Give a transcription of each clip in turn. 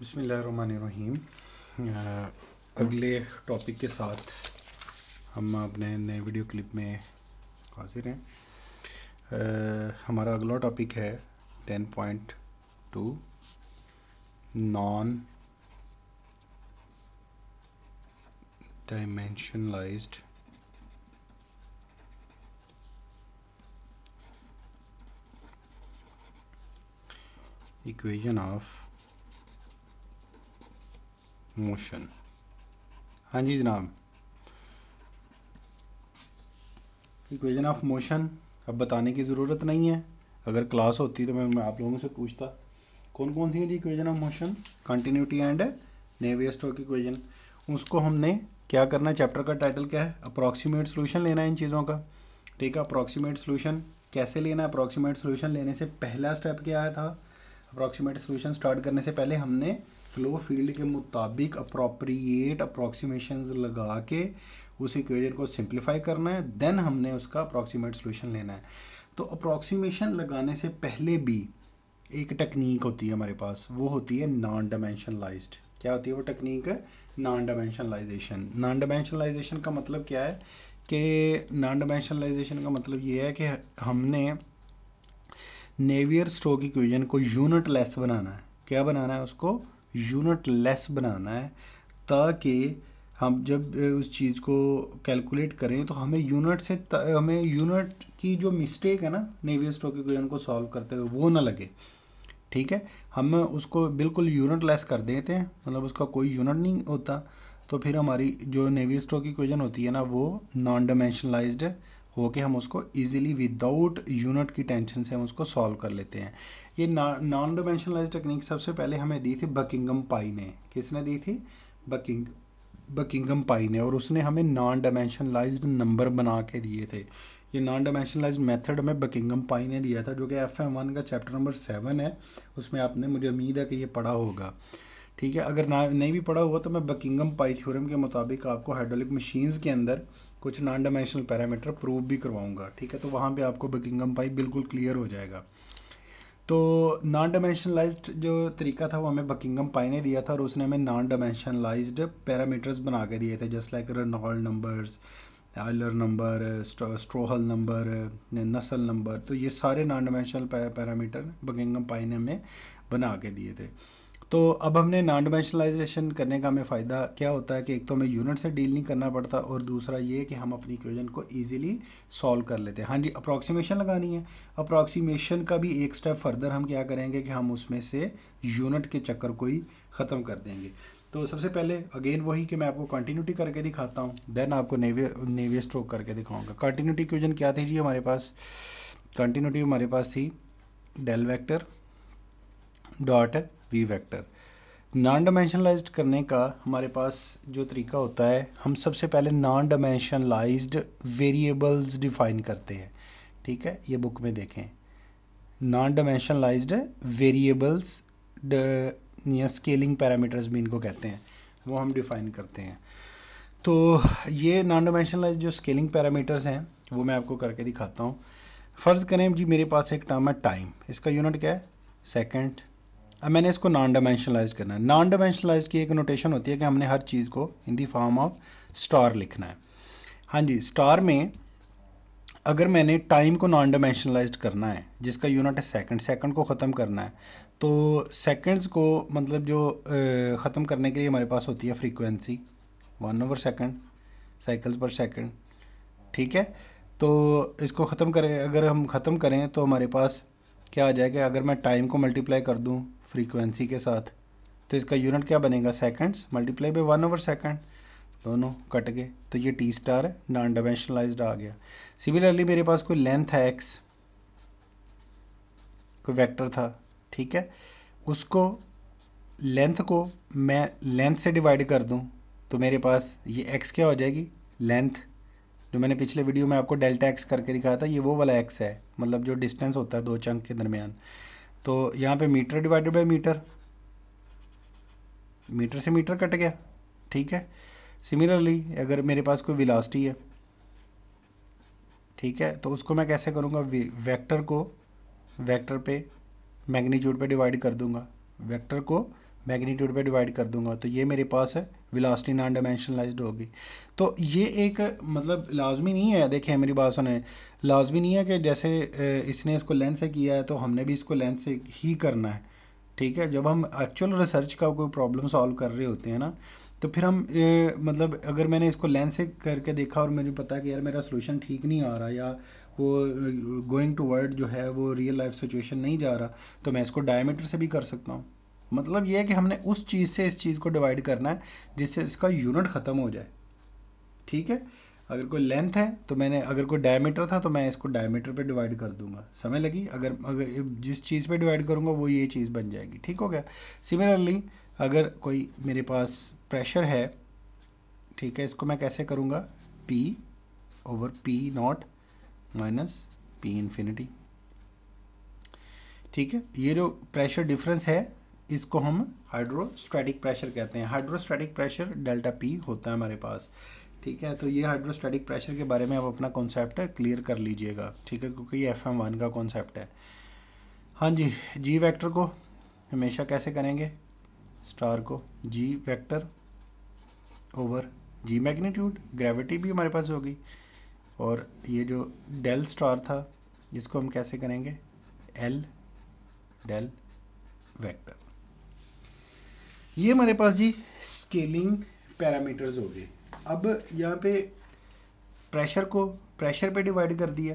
बिस्मिल्लाहिर्रहमानिर्रहीम। अगले टॉपिक के साथ हम अपने नए वीडियो क्लिप में हाजिर हैं। हमारा अगला टॉपिक है 10.2 नॉन डायमेंशनलाइज्ड इक्वेशन ऑफ मोशन। हाँ जी जनाब, इक्वेशन ऑफ मोशन अब बताने की ज़रूरत नहीं है। अगर क्लास होती तो मैं आप लोगों से पूछता कौन कौन सी है जी equation of motion, continuity and Navier Stokes equation. उसको हमने क्या करना है, चैप्टर का टाइटल क्या है, अप्रॉक्सीमेट सोल्यूशन लेना है इन चीज़ों का। ठीक है, अप्रॉक्सीमेट सोल्यूशन कैसे लेना है। अप्रॉक्सीमेट सोल्यूशन लेने से पहला स्टेप क्या आया था, अप्रॉक्सीमेट सोल्यूशन स्टार्ट करने से पहले हमने फ्लो फील्ड के मुताबिक अप्रोप्रिएट अप्रॉक्सीमेशंस लगा के उस इक्वेशन को सिंप्लीफाई करना है, देन हमने उसका अप्रॉक्सीमेट सोल्यूशन लेना है। तो अप्रॉक्सीमेशन लगाने से पहले भी एक टेक्निक होती है हमारे पास, वो होती है नॉन डायमेंशनलाइज्ड। क्या होती है वो technique, non dimensionalisation. Non dimensionalisation का मतलब क्या है कि नॉन डायमेंशनलाइजेशन का मतलब ये है कि हमने नेवियर स्टोक्स इक्वेशन को यूनिट लेस बनाना है। क्या बनाना है, उसको यूनिट लेस बनाना है, ताकि हम जब उस चीज़ को कैलकुलेट करें तो हमें यूनिट से हमें यूनिट की जो मिस्टेक है ना नेवियर स्टोक्स इक्वेशन को सॉल्व करते हुए वो ना लगे। ठीक है, हम उसको बिल्कुल यूनिट लेस कर देते हैं, मतलब उसका कोई यूनिट नहीं होता, तो फिर हमारी जो नेवियर स्टोक्स इक्वेशन होती है ना वो नॉन डायमेंशनलाइज्ड हो के हम उसको इजीली विदाउट यूनिट की टेंशन से हम उसको सॉल्व कर लेते हैं। ये नॉन डायमेंशनलाइज्ड टेक्निक सबसे पहले हमें दी थी बकिंगम पाई ने। किसने दी थी, बकिंगम पाई ने, और उसने हमें नॉन डायमेंशनलाइज्ड नंबर बना के दिए थे। ये नॉन डायमेंशनलाइज्ड मेथड में बकिंगम पाई ने दिया था, जो कि FM1 का चैप्टर नंबर 7 है। उसमें आपने, मुझे उम्मीद है कि ये पढ़ा होगा। ठीक है, अगर ना नहीं भी पढ़ा हुआ तो मैं बकिंगम पाई थ्योरम के मुताबिक आपको हाइड्रोलिक मशीन्स के अंदर कुछ नॉन डायमेंशनल पैरामीटर प्रूव भी करवाऊंगा। ठीक है, तो वहाँ पे आपको बकिंगम पाई बिल्कुल क्लियर हो जाएगा। तो नॉन डायमेंशनलाइज्ड जो तरीका था वो हमें बकिंगम पाई ने दिया था, और उसने हमें नॉन डायमेंशनलाइज्ड पैरामीटर्स बना के दिए थे, just like Reynold numbers, Euler number, Strouhal number, Nusselt number. तो ये सारे non dimensional parameter Buckingham pi ने हमें बना के दिए थे। तो अब हमने नॉन डायमेंशनलाइजेशन करने का हमें फ़ायदा क्या होता है कि एक तो हमें यूनिट से डील नहीं करना पड़ता, और दूसरा ये कि हम अपनी इक्वेशन को इजीली सॉल्व कर लेते हैं। हाँ जी, अप्रॉक्सीमेशन लगानी है। अप्रॉक्सीमेशन का भी एक स्टेप फर्दर हम क्या करेंगे कि हम उसमें से यूनिट के चक्कर को ही ख़त्म कर देंगे। तो सबसे पहले अगेन वही कि मैं आपको कंटिन्यूटी करके दिखाता हूँ, देन आपको नेवियर स्ट्रोक करके दिखाऊंगा। कंटिन्यूटी इक्वेशन क्या थी जी हमारे पास, कंटिन्यूटी हमारे पास थी del vector dot V vector. Non dimensionalized करने का हमारे पास जो तरीका होता है, हम सबसे पहले नॉन डायमेंशनलाइज्ड वेरिएबल्स डिफाइन करते हैं। ठीक है, ये बुक में देखें, नॉन डायमेंशनलाइज्ड वेरिएबल्स या स्केलिंग पैरामीटर्स भी इनको कहते हैं, वो हम डिफाइन करते हैं। तो ये नॉन डायमेंशनलाइज्ड जो स्केलिंग पैरामीटर्स हैं वो मैं आपको करके दिखाता हूँ। फ़र्ज़ करें जी मेरे पास एक टर्म है टाइम, इसका यूनिट क्या है, सेकंड। अब मैंने इसको नॉन डायमेंशनलाइज करना है। नॉन डायमेंशनलाइज की एक नोटेशन होती है कि हमने हर चीज़ को इन दी फॉर्म ऑफ स्टार लिखना है। हाँ जी, स्टार में अगर मैंने टाइम को नॉन डायमेंशनलाइज करना है, जिसका यूनिट है सेकंड, सेकंड को ख़त्म करना है, तो सेकंड्स को मतलब जो ख़त्म करने के लिए हमारे पास होती है फ्रीक्वेंसी 1/सेकंड, साइकिल्स पर सेकंड। ठीक है, तो इसको ख़त्म करें, अगर हम ख़त्म करें तो हमारे पास क्या आ जाएगा, अगर मैं टाइम को मल्टीप्लाई कर दूं फ्रीक्वेंसी के साथ तो इसका यूनिट क्या बनेगा, सेकंड्स मल्टीप्लाई बाय 1/सेकंड, दोनों कट गए, तो ये टी स्टार है, नॉन डायमेंशनलाइज्ड आ गया। सिमिलरली मेरे पास कोई लेंथ है एक्स, कोई वेक्टर था। ठीक है, उसको लेंथ को मैं लेंथ से डिवाइड कर दूं तो मेरे पास ये एक्स क्या हो जाएगी, लेंथ। जो मैंने पिछले वीडियो में आपको डेल्टा एक्स करके दिखाया था, ये वो वाला एक्स है, मतलब जो डिस्टेंस होता है दो चंक के दरमियान। तो यहाँ पे metre divided by metre, metre से मीटर कट गया। ठीक है, सिमिलरली अगर मेरे पास कोई वेलोसिटी है, ठीक है, तो उसको मैं कैसे करूँगा, वेक्टर को वेक्टर पे मैग्नीट्यूड पे डिवाइड कर दूंगा, वेक्टर को मैग्नीट्यूड पे डिवाइड कर दूंगा तो ये मेरे पास है वेलोसिटी नॉन डायमेंशनलाइज्ड होगी। तो ये एक मतलब लाजमी नहीं है, देखें मेरी बात सुने, लाजमी नहीं है कि जैसे इसने इसको लेंथ से किया है तो हमने भी इसको लेंथ से ही करना है। ठीक है, जब हम एक्चुअल रिसर्च का कोई प्रॉब्लम सॉल्व कर रहे होते हैं ना, तो फिर हम मतलब अगर मैंने इसको लेंथ से करके देखा और मुझे पता है कि यार मेरा सोल्यूशन ठीक नहीं आ रहा या वो गोइंग टू वर्ड जो है वो रियल लाइफ सिचुएशन नहीं जा रहा, तो मैं इसको डायमीटर से भी कर सकता हूँ। मतलब ये है कि हमने उस चीज़ से इस चीज़ को डिवाइड करना है जिससे इसका यूनिट ख़त्म हो जाए। ठीक है, अगर कोई लेंथ है तो मैंने, अगर कोई डायमीटर था तो मैं इसको डायमीटर पे डिवाइड कर दूंगा, समझ लगी। अगर अगर जिस चीज़ पे डिवाइड करूंगा वो ये चीज़ बन जाएगी। ठीक हो गया। सिमिलरली अगर कोई मेरे पास प्रेशर है, ठीक है, इसको मैं कैसे करूँगा, P over P not minus P infinity. ठीक है, ये जो प्रेशर डिफरेंस है इसको हम हाइड्रोस्टैटिक प्रेशर कहते हैं। हाइड्रोस्टैटिक प्रेशर डेल्टा P होता है हमारे पास। ठीक है, तो ये हाइड्रोस्टैटिक प्रेशर के बारे में आप अपना कॉन्सेप्ट क्लियर कर लीजिएगा। ठीक है, क्योंकि ये FM1 का कॉन्सेप्ट है। हाँ जी, जी वेक्टर को हमेशा कैसे करेंगे, स्टार को जी वेक्टर ओवर जी मैग्नीट्यूड, ग्रेविटी भी हमारे पास होगी, और ये जो डेल स्टार था इसको हम कैसे करेंगे, एल डेल वेक्टर। ये हमारे पास जी स्केलिंग पैरामीटर्स हो गए। अब यहाँ पे प्रेशर को प्रेशर पे डिवाइड कर दिया,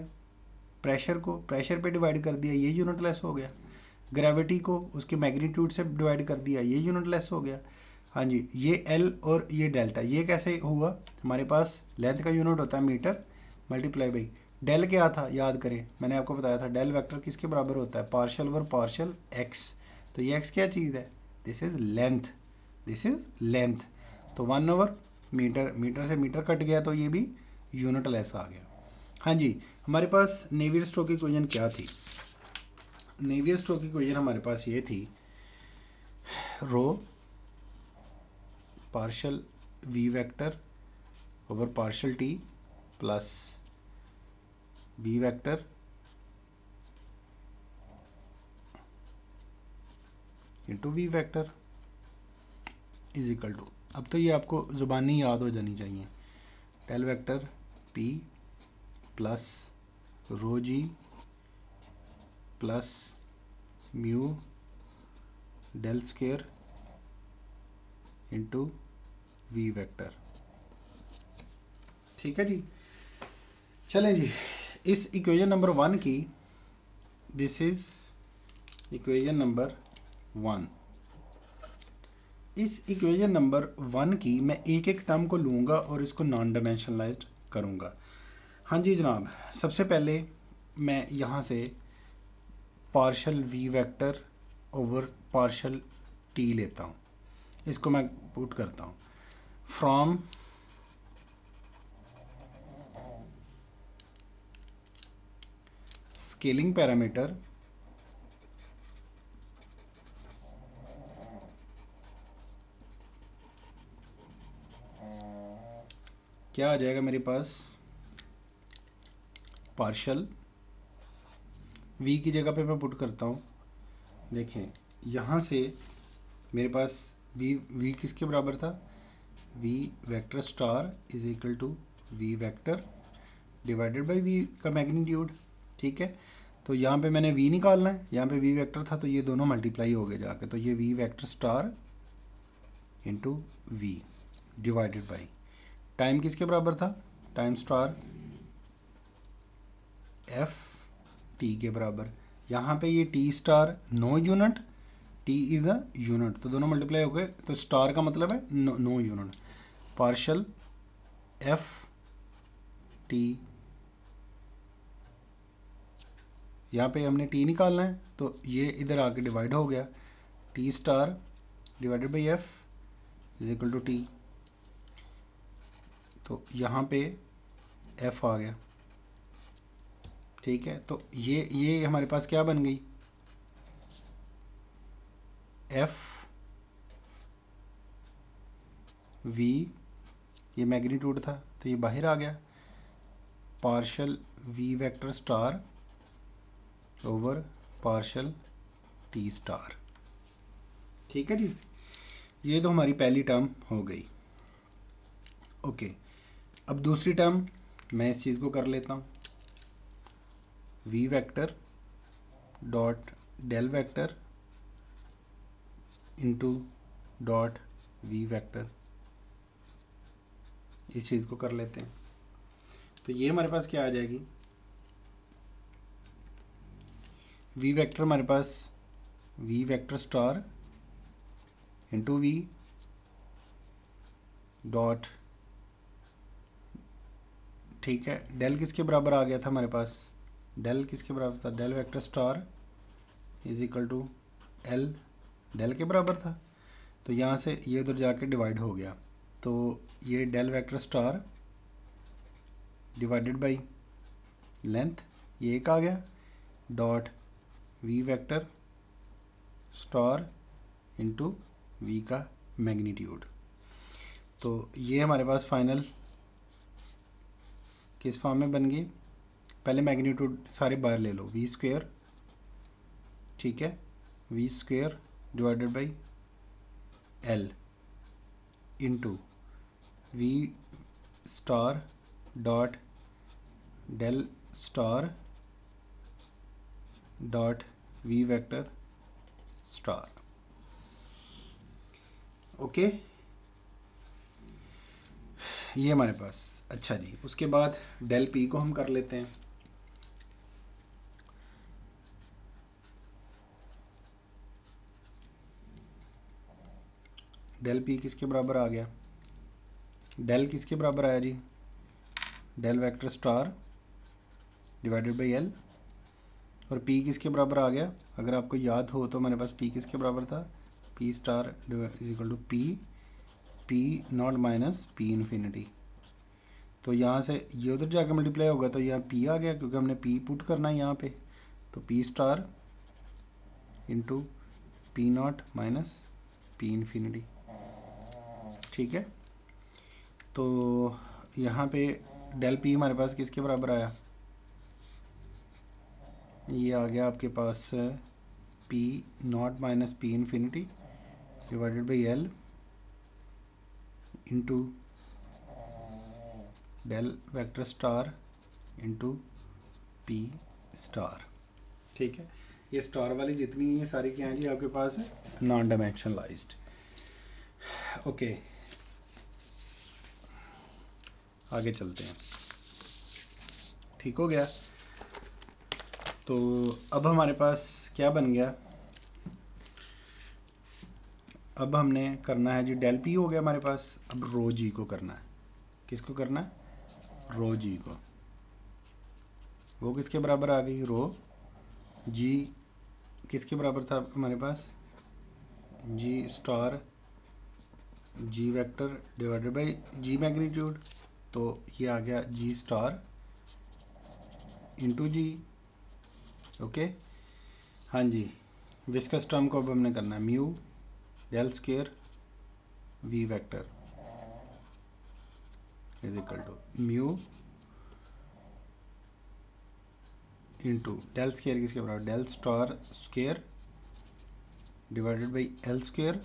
प्रेशर को प्रेशर पे डिवाइड कर दिया, ये यूनिटलेस हो गया। ग्रेविटी को उसके मैग्नीट्यूड से डिवाइड कर दिया, ये यूनिटलेस हो गया। हाँ जी, ये एल और ये डेल्टा, ये कैसे हुआ, हमारे पास लेंथ का यूनिट होता है मीटर मल्टीप्लाई बाई डेल क्या था, याद करें मैंने आपको बताया था डेल वेक्टर किसके बराबर होता है, पार्शियल ओवर पार्शियल एक्स। तो ये एक्स क्या चीज़ है, this is length, this is length. तो 1 ओवर मीटर, मीटर से मीटर कट गया तो ये भी यूनिटलेस आ गया। हाँ जी, हमारे पास नेवियर स्टोक्स की इक्वेशन क्या थी, नेवियर स्टोक्स की इक्वेशन हमारे पास ये थी, rho partial V vector over partial T plus V vector into V vector is equal to, अब तो ये आपको ज़ुबानी याद हो जानी चाहिए, del vector P plus rho G plus mu del square into V vector. ठीक है जी, चलें जी, इस इक्वेशन नंबर 1 की, दिस इज इक्वेशन नंबर 1, इस इक्वेशन नंबर 1 की मैं एक एक टर्म को लूँगा और इसको नॉन डायमेंशनलाइज्ड करूँगा। हाँ जी जनाब, सबसे पहले मैं यहाँ से partial V vector over partial T लेता हूँ, इसको मैं पुट करता हूँ फ्रॉम स्केलिंग पैरामीटर क्या आ जाएगा मेरे पास, पार्शियल v की जगह पे मैं पुट करता हूँ, देखें यहाँ से मेरे पास v किसके बराबर था, v vector star is equal to v vector divided by v का मैग्नीट्यूड। ठीक है, तो यहाँ पे मैंने v निकालना है, यहाँ पे v वेक्टर था तो ये दोनों मल्टीप्लाई हो गए जाके, तो ये v vector star into v divided by time किसके बराबर था, टाइम स्टार एफ टी के बराबर। यहाँ पे ये T star no unit, T is a unit, तो दोनों मल्टीप्लाई हो गए, तो स्टार का मतलब है no unit, partial F T, यहाँ पे हमने टी निकालना है तो ये इधर आके डिवाइड हो गया, T star divided by F is equal to T, तो यहाँ पे एफ आ गया। ठीक है, तो ये हमारे पास क्या बन गई, एफ वी, ये मैग्नीट्यूड था तो ये बाहर आ गया, partial V vector star over partial T star. ठीक है जी, ये तो हमारी पहली टर्म हो गई। ओके, अब दूसरी टर्म मैं इस चीज़ को कर लेता हूँ, V vector dot del vector into dot V vector, इस चीज़ को कर लेते हैं। तो ये हमारे पास क्या आ जाएगी, वी वेक्टर हमारे पास V vector star into V dot, ठीक है, डेल किसके बराबर आ गया था हमारे पास, डेल किसके बराबर था, del vector star is equal to L, del के बराबर था। तो यहाँ से ये उधर जाके डिवाइड हो गया, तो ये del vector star divided by length, ये एक आ गया, dot V vector star into V का मैग्नीट्यूड। तो ये हमारे पास फाइनल किस फॉर्म में बन गई, पहले मैग्नीट्यूड सारे बाहर ले लो, वी स्क्वेयर, ठीक है, V square divided by L into V star dot del star dot V vector star. Okay, ये हमारे पास, अच्छा जी, उसके बाद डेल पी को हम कर लेते हैं। डेल पी किसके बराबर आ गया, डेल किसके बराबर आया जी, del vector star divided by L, और पी किसके बराबर आ गया, अगर आपको याद हो तो हमारे पास पी किसके बराबर था, P star equal to P naught minus P infinity. तो यहाँ से ये उधर जाकर मल्टीप्लाई होगा तो यहाँ पी आ गया, क्योंकि हमने पी पुट करना है यहाँ पे, तो P star into P naught minus P infinity, ठीक है। तो यहाँ पे डेल पी हमारे पास किसके बराबर आया, ये आ गया आपके पास P naught minus P infinity divided by L into del vector star into P star, ठीक है। ये स्टार वाली जितनी है सारी क्या हैं जी आपके पास नॉन डायमेंशनलाइज्ड। ओके, आगे चलते हैं, ठीक हो गया। तो अब हमारे पास क्या बन गया, अब हमने करना है जी डेल पी हो गया हमारे पास, अब रो जी को करना है, किसको करना है, रो जी को, वो किसके बराबर आ गई, रो जी किसके बराबर था हमारे पास, G star G vector divided by G magnitude, तो ये आ गया G star into G. Okay, हाँ जी, विस्कस टर्म को अब हमने करना है mu del square V vector is equal to mu into del square किसके बराबर, del star square divided by L square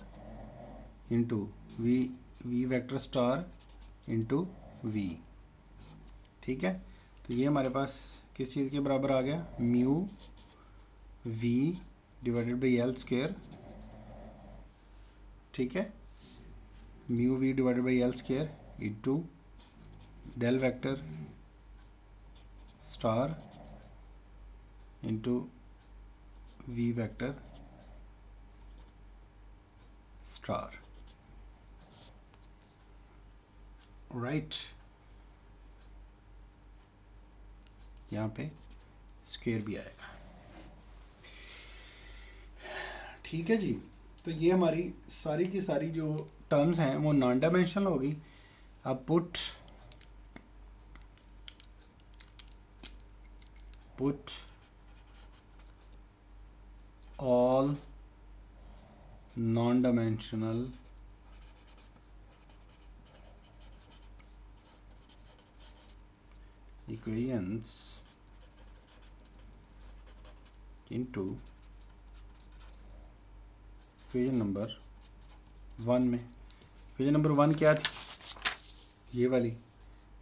into V V vector star into V, ठीक है। तो ये हमारे पास किस चीज़ के बराबर आ गया, mu V divided by L square, ठीक है, mu V divided by L square into del vector star into V vector star, right, यहाँ पे स्क्वायर भी आएगा, ठीक है जी। तो ये हमारी सारी की सारी जो टर्म्स हैं वो नॉन डायमेंशनल होगी। अब put all non-dimensional equations into equation number 1 में। इक्वेशन नंबर 1 क्या थी? ये वाली,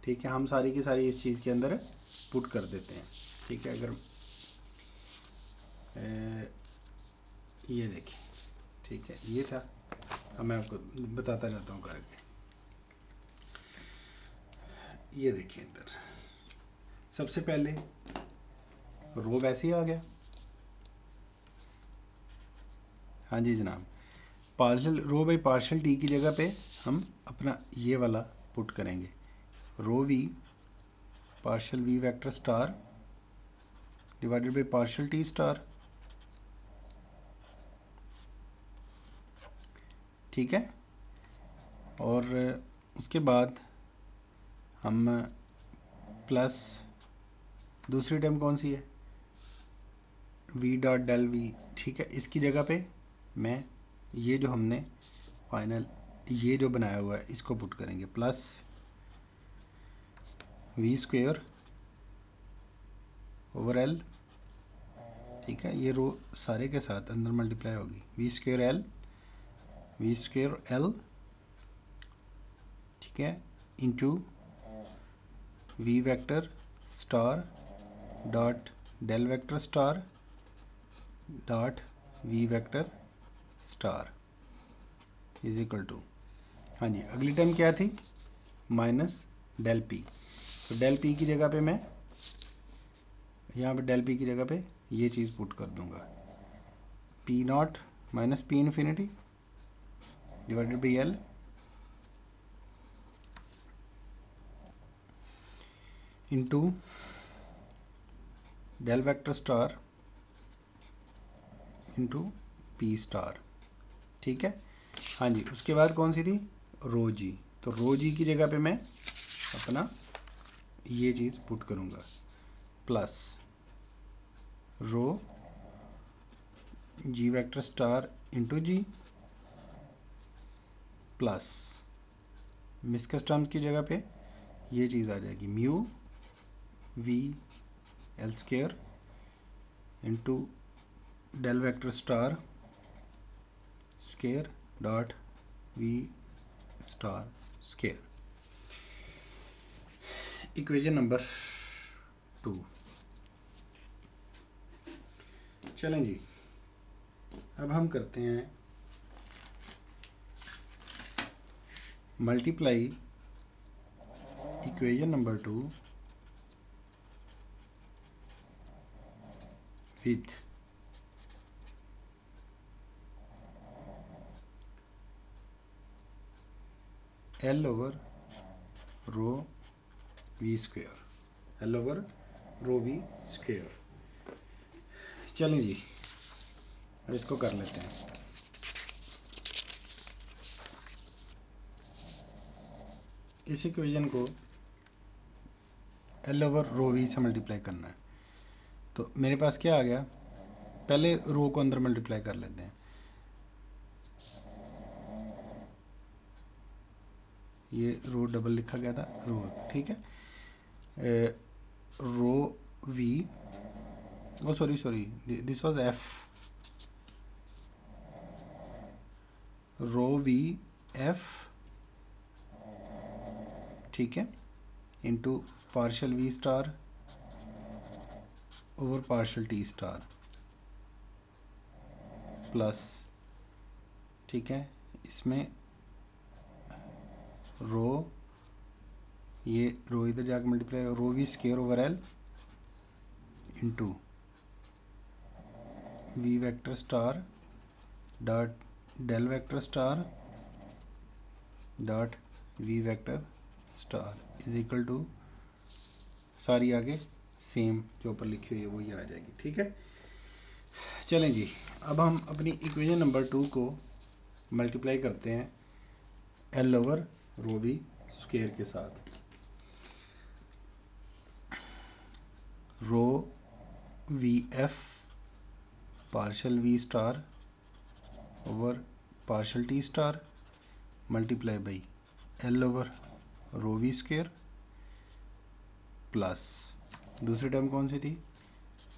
ठीक है। हम सारी की सारी इस चीज़ के अंदर पुट कर देते हैं, ठीक है। अगर ये देखिए, ठीक है, ये था। अब मैं आपको बताता जाता हूँ करके। ये देखिए इधर सबसे पहले रो वैसे ही आ गया। हाँ जी जनाब, partial rho by partial T की जगह पे हम अपना ये वाला पुट करेंगे, rho V partial V vector star divided by partial T star, ठीक है। और उसके बाद हम प्लस दूसरी टर्म कौन सी है, वी डॉट डेल वी, ठीक है। इसकी जगह पे मैं ये जो हमने फाइनल ये जो बनाया हुआ है इसको पुट करेंगे, plus V square over L, ठीक है। ये रो सारे के साथ अंदर मल्टीप्लाई होगी, वी स्क्वेयर एल ठीक है, into V vector star dot del vector star dot V vector star is equal to, हाँ जी, अगली टर्म क्या थी, माइनस डेल पी। तो डेल पी की जगह पे मैं यहाँ पे डेल पी की जगह पे ये चीज़ पुट कर दूंगा, P naught minus P infinity divided by L into del vector star into P star, ठीक है। हाँ जी, उसके बाद कौन सी थी, रो जी। तो रो जी की जगह पे मैं अपना ये चीज़ पुट करूँगा, plus rho G vector star into G plus viscous terms की जगह पे ये चीज़ आ जाएगी, mu V L square into del vector star square dot V star square. Equation number 2। चलें जी, अब हम करते हैं multiply equation number 2 with L over rho V square, L over rho V square. चलें जी, अब इसको कर लेते हैं। इस इक्वेशन को एल ओवर रो वी से मल्टीप्लाई करना है। तो मेरे पास क्या आ गया, पहले रो को अंदर मल्टीप्लाई कर लेते हैं। ये रो डबल लिखा गया था, रो, ठीक है। Rho V, oh sorry this was F, rho V F, ठीक है, into partial V star over partial T star plus, ठीक है, इसमें रो, ये रो इधर जाकर multiply, rho V square over L into V vector star dot del vector star dot V vector star is equal to, सारी आगे same जो ऊपर लिखी हुई है वही आ जाएगी, ठीक है। चलें जी, अब हम अपनी इक्वेशन नंबर 2 को मल्टीप्लाई करते हैं L over rho V square के साथ। Rho V F partial V star over partial T star multiply by L over rho V square plus दूसरी टर्म कौन सी थी,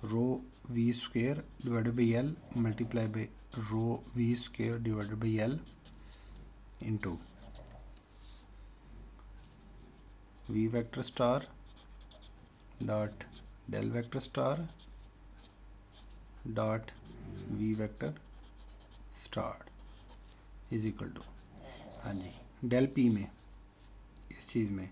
rho V square divided by L multiply by rho V square divided by L into V vector star dot del vector star dot V vector star is equal to, हाँ जी, del P में इस चीज़ में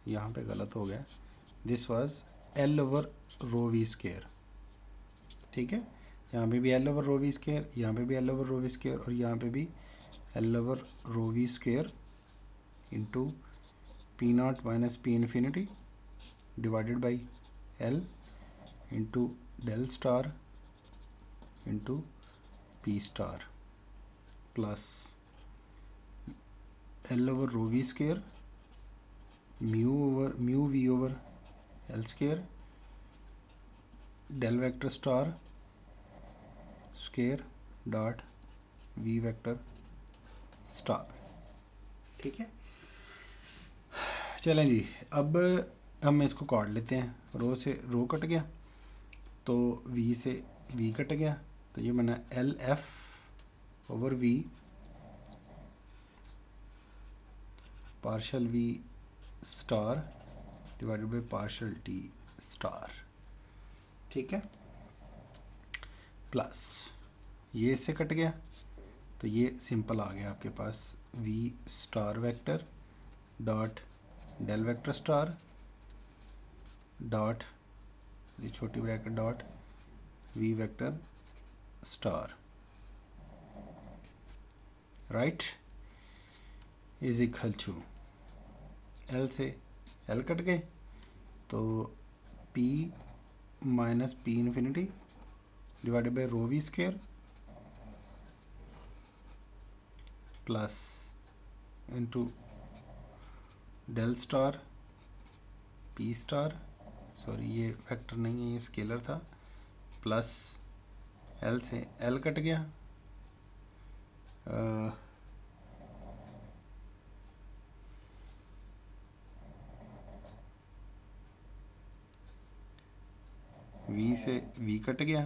यहाँ पे गलत हो गया, this was L over rho V square, ठीक है, यहाँ पे भी L over rho V square, यहाँ पे भी L over rho V square और यहाँ पे भी L over rho V square into P naught minus P infinity divided by L into del star into P star plus L over rho V square mu V over L square del vector star square dot V vector star, ठीक है। चलें जी, अब हम इसको काट लेते हैं, रो से रो कट गया तो वी से वी कट गया, तो ये बना L F over V partial V star divided by partial T star, ठीक है, प्लस ये इससे कट गया तो ये सिंपल आ गया आपके पास V star vector dot del vector star dot ये छोटी bracket dot V vector star right is equal to L से एल कट गए तो P minus P infinity divided by rho V square plus into del star P star, sorry ये vector नहीं है ये scalar था, प्लस एल से L cut गया वी से वी कट गया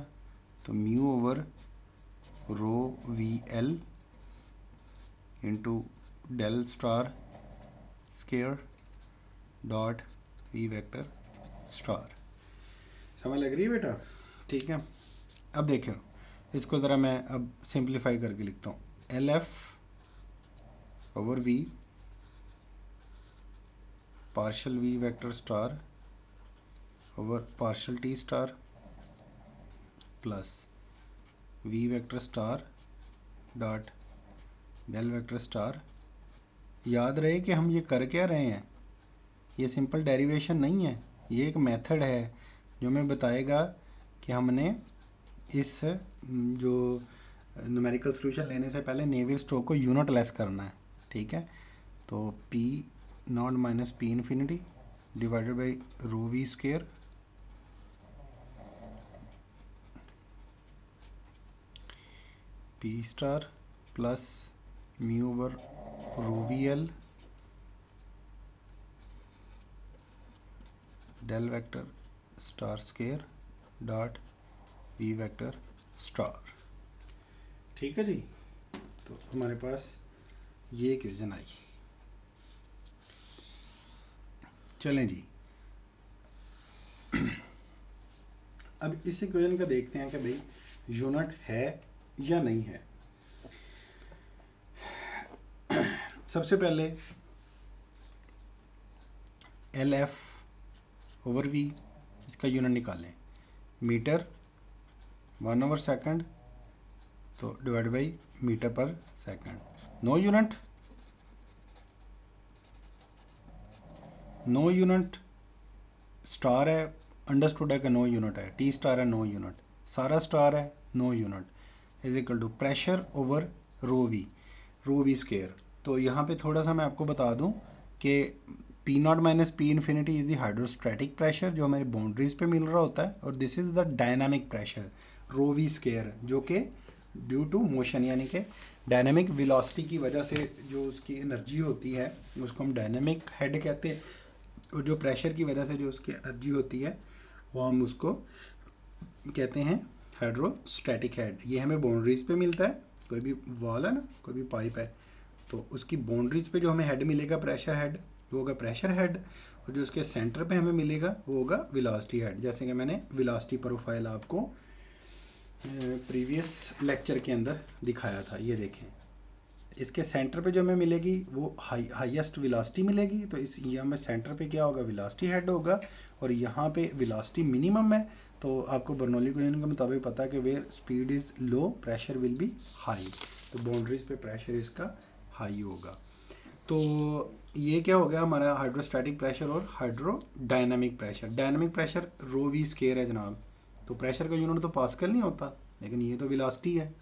तो mu over rho V L into del star square dot V vector star, समझ लग रही है बेटा, ठीक है। अब देखो इसको ज़रा मैं अब सिंप्लीफाई करके लिखता हूँ, L F over V partial V vector star over partial T star plus V vector star dot del vector star. याद रहे कि हम ये कर क्या रहे हैं, ये सिंपल डेरिवेशन नहीं है, ये एक मेथड है जो हमें बताएगा कि हमने इस जो न्यूमेरिकल सॉल्यूशन लेने से पहले नेवियर स्ट्रोक को यूनिट लेस करना है, ठीक है। तो P naught minus P infinity divided by rho V square P star plus mu over rho V L del vector star square dot V vector star, ठीक है जी। तो हमारे पास ये इक्वेशन आई। चलें जी, अब इस इक्वेशन का देखते हैं कि भाई यूनिट है या नहीं है। सबसे पहले एल एफ ओवर वी इसका यूनिट निकालें, मीटर 1/सेकंड तो डिवाइड बाई मीटर पर सेकंड, नो यूनिट स्टार है, अंडरस्टूड है कि नो यूनिट है, टी स्टार है नो यूनिट, सारा स्टार है no unit is equal to pressure over rho V square. तो यहाँ पे थोड़ा सा मैं आपको बता दूँ कि P naught minus P infinity is the hydrostatic pressure जो हमारे बाउंड्रीज पे मिल रहा होता है, और this is the dynamic pressure rho V square जो कि ड्यू टू मोशन यानी कि डायनामिक वेलोसिटी की वजह से जो उसकी एनर्जी होती है उसको हम डायनामिक हेड कहते हैं, और जो प्रेशर की वजह से जो उसकी एनर्जी होती है वो हम उसको कहते हैं हाइड्रोस्टैटिक हेड। ये हमें बाउंड्रीज पे मिलता है, कोई भी वॉल है ना, कोई भी पाइप है तो उसकी बाउंड्रीज पे जो हमें हेड मिलेगा प्रेशर हेड, वो होगा प्रेशर हेड। और जो उसके सेंटर पे हमें मिलेगा वो होगा वेलोसिटी हेड। जैसे कि मैंने वेलोसिटी प्रोफाइल आपको प्रीवियस लेक्चर के अंदर दिखाया था, ये देखें। इसके सेंटर पे जो हमें मिलेगी वो हाईएस्ट वेलोसिटी मिलेगी, तो इस यहाँ में सेंटर पे क्या होगा, वेलोसिटी हेड होगा। और यहाँ पे वेलोसिटी मिनिमम है, तो आपको बर्नौली इक्वेशन के मुताबिक पता है कि where speed is low pressure will be high, तो बाउंड्रीज पे प्रेशर इसका हाई होगा। तो ये क्या हो गया हमारा हाइड्रोस्टैटिक प्रेशर और hydrodynamic pressure. Dynamic pressure rho V square है जनाब, तो प्रेशर का यूनिट तो पास्कल नहीं होता, लेकिन ये तो वेलोसिटी है।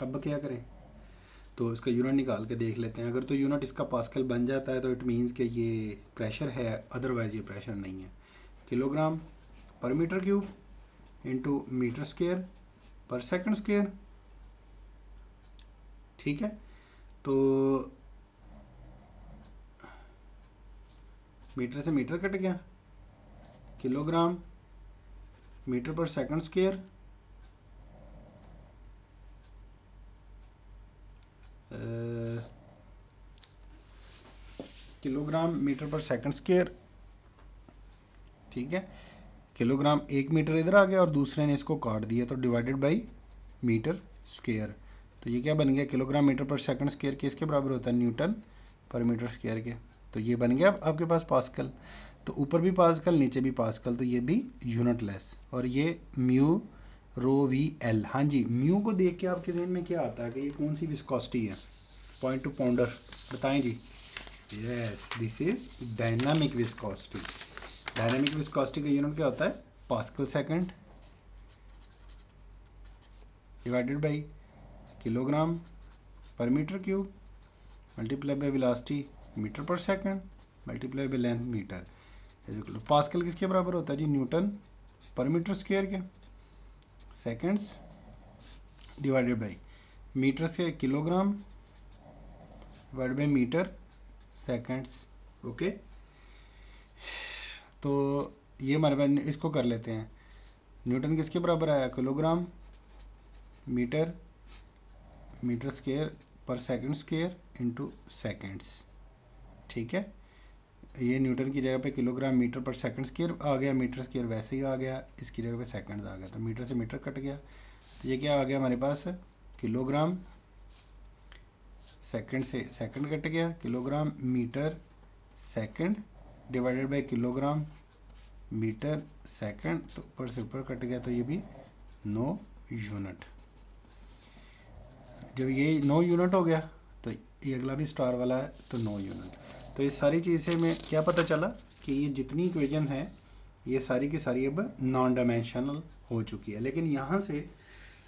अब क्या करें, तो इसका यूनिट निकाल के देख लेते हैं। अगर तो यूनिट इसका पास्कल बन जाता है तो इट मीन्स कि ये प्रेशर है, अदरवाइज़ ये प्रेशर नहीं है। किलोग्राम पर metre cube into metre square पर सेकंड स्क्वायर, ठीक है। तो मीटर से मीटर कट गया, किलोग्राम मीटर पर सेकंड स्क्वायर किलोग्राम मीटर पर सेकंड स्क्वायर, ठीक है। किलोग्राम 1 मीटर इधर आ गया और दूसरे ने इसको काट दिया, तो डिवाइडेड बाई मीटर स्क्वायर। तो ये क्या बन गया, किलोग्राम मीटर पर सेकंड स्क्वायर के इसके बराबर होता है न्यूटन पर मीटर स्क्वायर के। तो ये बन गया आपके पास पास्कल, तो ऊपर भी पास्कल नीचे भी पास्कल, तो ये भी यूनिट लेस। और ये म्यू रो वी एल। हाँ जी, म्यू को देख के आपके ज़हन में क्या आता है कि ये कौन सी विस्कोसिटी है, पॉइंट टू पाउंडर बताएं जी। Yes, this is dynamic viscosity. Dynamic viscosity का यूनिट क्या होता है, pascal second divided by kilogram पर metre cube multiply by velocity metre पर second multiply by length metre. Pascal किसके बराबर होता है जी, न्यूटन पर मीटर स्क्वायर के, सेकंड्स डिवाइडेड बाई मीटर से kilogram divided by metre seconds. Okay, तो ये हमारे पास, इसको कर लेते हैं। न्यूटन किसके बराबर आया, किलोग्राम मीटर मीटर स्क्वायर पर सेकंड स्क्वायर इंटू सेकेंड्स, ठीक है। ये न्यूटन की जगह पे किलोग्राम मीटर पर सेकंड स्क्वायर आ गया, मीटर स्क्वायर वैसे ही आ गया, इसकी जगह पे सेकंड्स आ गया, तो मीटर से मीटर कट गया, तो ये क्या आ गया हमारे पास, किलोग्राम सेकंड से सेकंड कट गया, kilogram metre second divided by kilogram metre second, तो ऊपर से ऊपर कट गया, तो ये भी 9 यूनिट। जब ये 9 यूनिट हो गया तो ये अगला भी स्टार वाला है, तो 9 यूनिट। तो ये सारी चीज़ें में क्या पता चला कि ये जितनी इक्वेशन है ये सारी की सारी अब नॉन डायमेंशनल हो चुकी है। लेकिन यहाँ से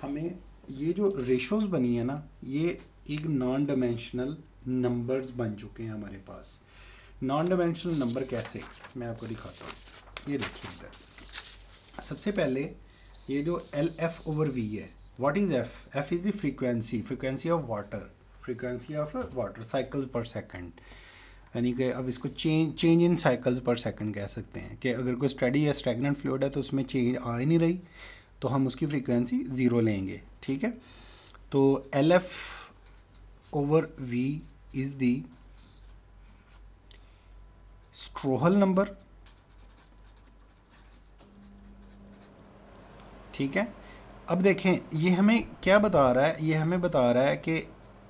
हमें ये जो रेशोज़ बनी है ना, ये एक नॉन डायमेंशनल नंबर्स बन चुके हैं हमारे पास। नॉन डायमेंशनल नंबर कैसे, मैं आपको दिखाता हूँ। ये देखिए इधर, सबसे पहले ये जो एफ ओवर वी है, what is F, F is the frequency of water cycles पर सेकंड, यानी कि अब इसको चेंज इन साइकिल्स पर सेकंड कह सकते हैं। कि अगर कोई स्टेडी या स्टैग्नेंट फ्लूइड है तो उसमें चेंज आ ही नहीं रही, तो हम उसकी फ्रीक्वेंसी 0 लेंगे, ठीक है। तो L F over V is the Strouhal number, ठीक है। अब देखें ये हमें क्या बता रहा है, ये हमें बता रहा है कि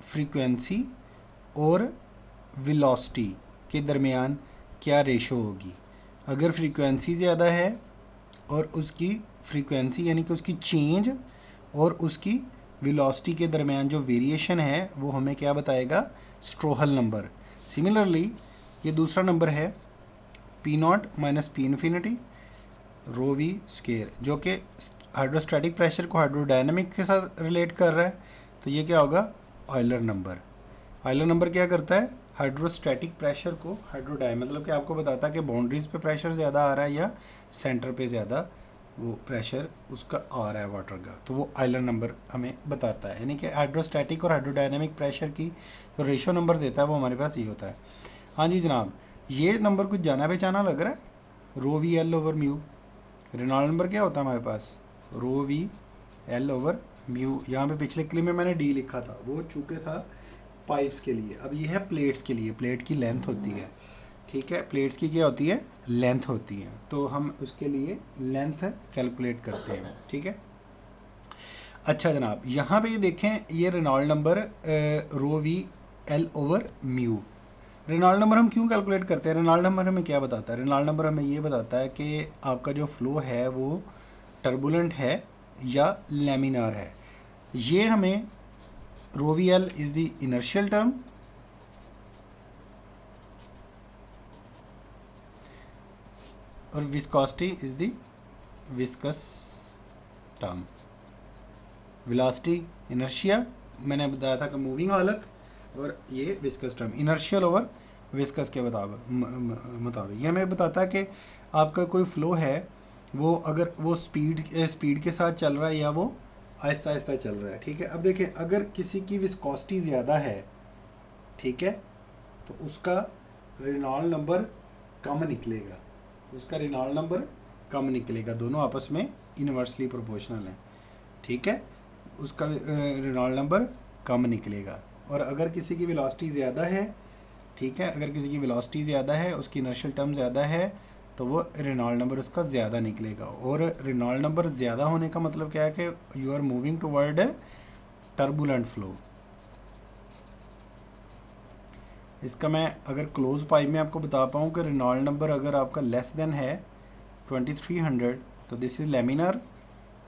फ्रीक्वेंसी और वेलोसिटी के दरमियान क्या रेशो होगी। अगर फ्रीक्वेंसी ज़्यादा है और उसकी फ्रीक्वेंसी यानी कि उसकी चेंज और उसकी वेलोसिटी के दरमियान जो वेरिएशन है वो हमें क्या बताएगा, स्ट्रोहल नंबर। सिमिलरली ये दूसरा नंबर है P naught minus P infinity rho V square, जो कि हाइड्रोस्टैटिक प्रेशर को हाइड्रोडायनामिक के साथ रिलेट कर रहा है। तो ये क्या होगा, ऑयलर नंबर। ऑयलर नंबर क्या करता है, हाइड्रोस्टैटिक प्रेशर को मतलब कि आपको बताता है कि बाउंड्रीज पे प्रेशर ज़्यादा आ रहा है या सेंटर पे ज़्यादा वो प्रेशर उसका आ रहा है वाटर का, तो वो ऑयलर नंबर हमें बताता है। यानी कि हाइड्रोस्टैटिक और हाइड्रोडायनामिक प्रेशर की जो रेशो नंबर देता है वो हमारे पास ये होता है। हाँ जी जनाब, ये नंबर कुछ जाना पहचाना लग रहा है, rho V L over mu. Reynold number क्या होता है हमारे पास, rho V L over mu. यहाँ पे पिछले क्लिप में मैंने डी लिखा था, वो चूँकि था पाइप्स के लिए। अब ये है प्लेट्स के लिए, प्लेट की लेंथ होती है, ठीक है, प्लेट्स की क्या होती है, लेंथ होती है, तो हम उसके लिए लेंथ कैलकुलेट करते हैं, ठीक है। अच्छा जनाब, यहाँ पे ये देखें, ये Reynold number rho V L over mu. Reynold number हम क्यों कैलकुलेट करते हैं, रेनॉल्ड नंबर हमें क्या बताता है, रेनॉल्ड नंबर हमें ये बताता है कि आपका जो फ्लो है वो टर्बुलेंट है या लैमिनार है। ये हमें rho V L is the inertial term और viscosity is the viscous term. Velocity inertia मैंने बताया था कि मूविंग हालत, और ये viscous term inertial over viscous के मुताबिक ये हमें बताता है कि आपका कोई फ्लो है वो अगर वो स्पीड के साथ चल रहा है या वो आहिस्ता आहिस्ता चल रहा है, ठीक है। अब देखें, अगर किसी की विस्कोसिटी ज़्यादा है, ठीक है, तो उसका रेनॉल्ड नंबर कम निकलेगा, उसका रेनॉल्ड नंबर कम निकलेगा, दोनों आपस में इनवर्सली प्रोपोर्शनल हैं, ठीक है, उसका रेनॉल्ड नंबर कम निकलेगा। और अगर किसी की वेलोसिटी ज़्यादा है, ठीक है, अगर किसी की वेलोसिटी ज़्यादा है, उसकी इनर्शियल टर्म ज़्यादा है, तो वो रेनॉल्ड नंबर उसका ज़्यादा निकलेगा। और रेनॉल्ड नंबर ज़्यादा होने का मतलब क्या है कि you are moving toward turbulent flow. इसका मैं अगर क्लोज पाइप में आपको बता पाऊँ कि रेनॉल्ड नंबर अगर आपका लेस देन है 2300, तो this is laminar.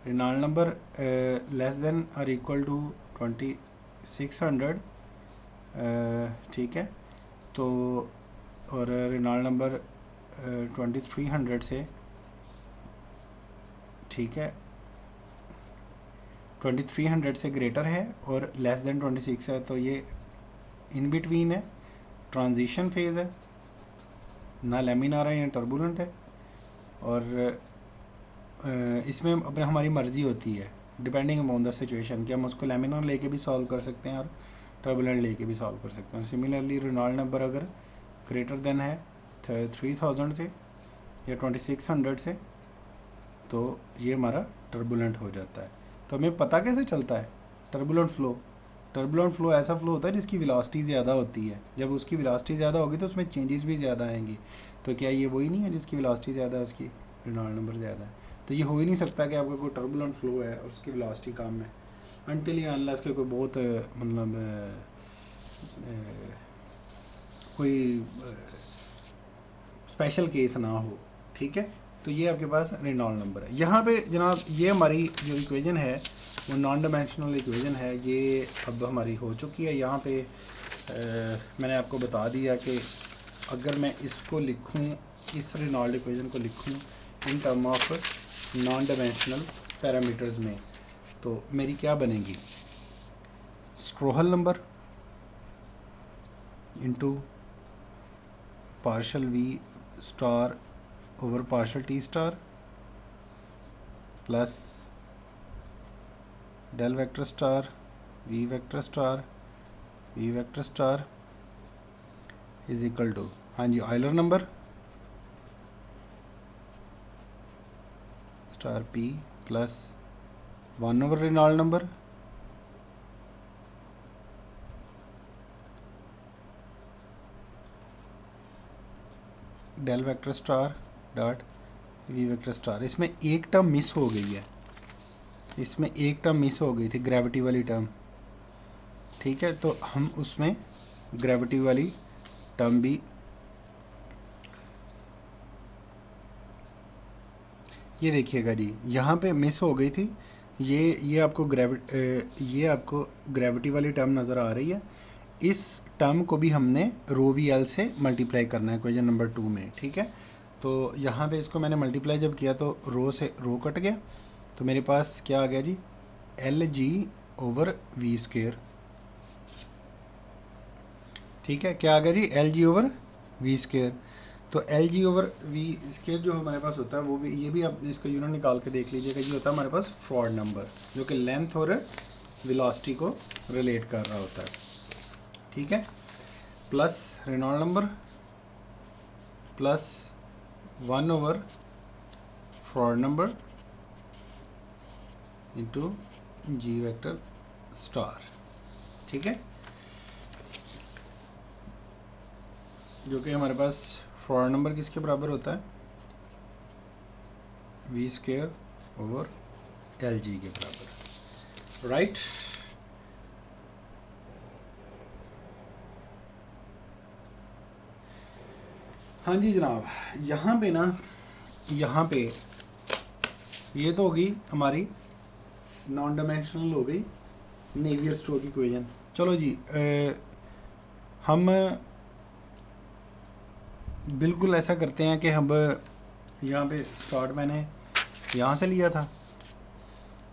Reynold number less than और इक्वल टू 2600, ठीक है, तो और रेनॉल्ड नंबर 2300 से, ठीक है, 2300 से ग्रेटर है और लेस देन 26 है, तो ये इन बिटवीन है, ट्रांजिशन फेज़ है, ना लेमिनार है या टर्बुलेंट है। और इसमें अपने हमारी मर्ज़ी होती है डिपेंडिंग अपॉन द सिचुएशन कि हम उसको लेमिनार लेके भी सॉल्व कर सकते हैं और टर्बुलेंट लेके भी सॉल्व कर सकते हैं। सिमिलरली रेनॉल्ड नंबर अगर ग्रेटर देन है 3000 से या 2600 से, तो ये हमारा टर्बुलेंट हो जाता है। तो हमें पता कैसे चलता है टर्बुलेंट फ़्लो, टर्बुलेंट फ्लो ऐसा फ्लो होता है जिसकी वेलोसिटी ज़्यादा होती है। जब उसकी वेलोसिटी ज़्यादा होगी तो उसमें चेंजेस भी ज़्यादा आएंगी। तो क्या ये वही नहीं है जिसकी वेलोसिटी ज़्यादा है उसकी रेनॉल्ड नंबर ज़्यादा है? तो ये हो ही नहीं सकता कि आपका कोई टर्बुलेंट फ्लो है और उसकी वेलोसिटी कम है, अनटिल या अनलेस के कोई बहुत मतलब कोई स्पेशल केस ना हो, ठीक है। तो ये आपके पास रेनॉल्ड नंबर है। यहाँ पे जनाब ये हमारी जो इक्वेशन है वो नॉन डायमेंशनल इक्वेशन है, ये अब हमारी हो चुकी है। यहाँ पे मैंने आपको बता दिया कि अगर मैं इसको लिखूँ, इस रेनॉल्ड इक्वेशन को लिखूँ in term of non dimensional parameters में, तो मेरी क्या बनेगी, Strouhal number into partial V star over partial T star plus del vector star V vector star is equal to, हाँ जी, Euler number star P plus 1 over Reynold number del vector star dot V vector star. इसमें एक term miss हो गई है, इसमें एक term miss हो गई थी, ग्रेविटी वाली टर्म, ठीक है। तो हम उसमें ग्रेविटी वाली टर्म भी, ये देखिएगा जी, यहाँ पे मिस हो गई थी, ये आपको ग्रेविटी वाली टर्म नज़र आ रही है। इस टर्म को भी हमने रो वी एल से मल्टीप्लाई करना है इक्वेशन नंबर 2 में, ठीक है। तो यहाँ पे इसको मैंने मल्टीप्लाई जब किया तो रो से रो कट गया, तो मेरे पास क्या आ गया जी, L G over V square, ठीक है। क्या आ गया जी, L G over V square. तो L G over V square जो हमारे पास होता है वो भी, ये भी आप इसका यूनिट निकाल के देख लीजिएगा, ये होता है हमारे पास फ्रॉड नंबर जो कि लेंथ और वेलोसिटी को रिलेट कर रहा होता है, ठीक है, plus Reynold number plus 1 over Froude number into G vector star, ठीक है, जो कि हमारे पास फॉरवर्ड नंबर किसके बराबर होता है, V square over L G के बराबर, राइट। हाँ जी जनाब, यहाँ पे ना, यहाँ पे ये तो होगी हमारी नॉन डायमेंशनल हो गई नेवियर-स्टोक्स इक्वेशन। चलो जी, हम बिल्कुल ऐसा करते हैं कि हम यहाँ पे स्टार्ट मैंने यहाँ से लिया था,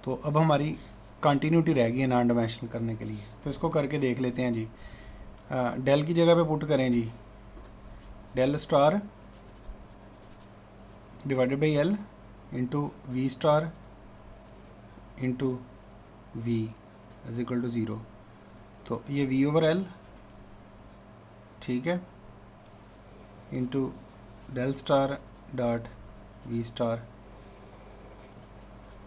तो अब हमारी कंटिन्यूटी रह गई है नॉन डायमेंशनल करने के लिए, तो इसको करके देख लेते हैं जी। डेल की जगह पे पुट करें जी, del star divided by L into V star into V is equal to zero, तो ये वी ओवर एल, ठीक है, into del star dot V star,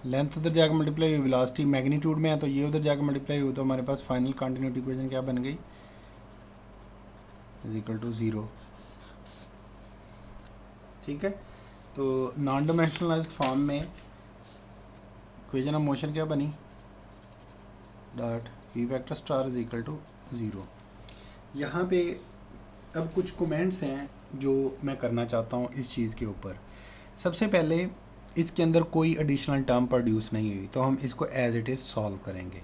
length उधर जाकर मल्टीप्लाई हुई, वेलोसिटी मैग्नीट्यूड में है तो ये उधर जाकर मल्टीप्लाई हुई, तो हमारे पास फाइनल कंटिन्यूटी इक्वेशन क्या बन गई, इज इक्वल टू ज़ीरो, ठीक है। तो नॉन डायमेंशनलाइज्ड फॉर्म में इक्वेशन ऑफ मोशन क्या बनी, dot V vector star is equal to zero. यहाँ पे अब कुछ कमेंट्स हैं जो मैं करना चाहता हूँ इस चीज़ के ऊपर। सबसे पहले इसके अंदर कोई एडिशनल टर्म प्रोड्यूस नहीं हुई, तो हम इसको एज इट इज़ सॉल्व करेंगे।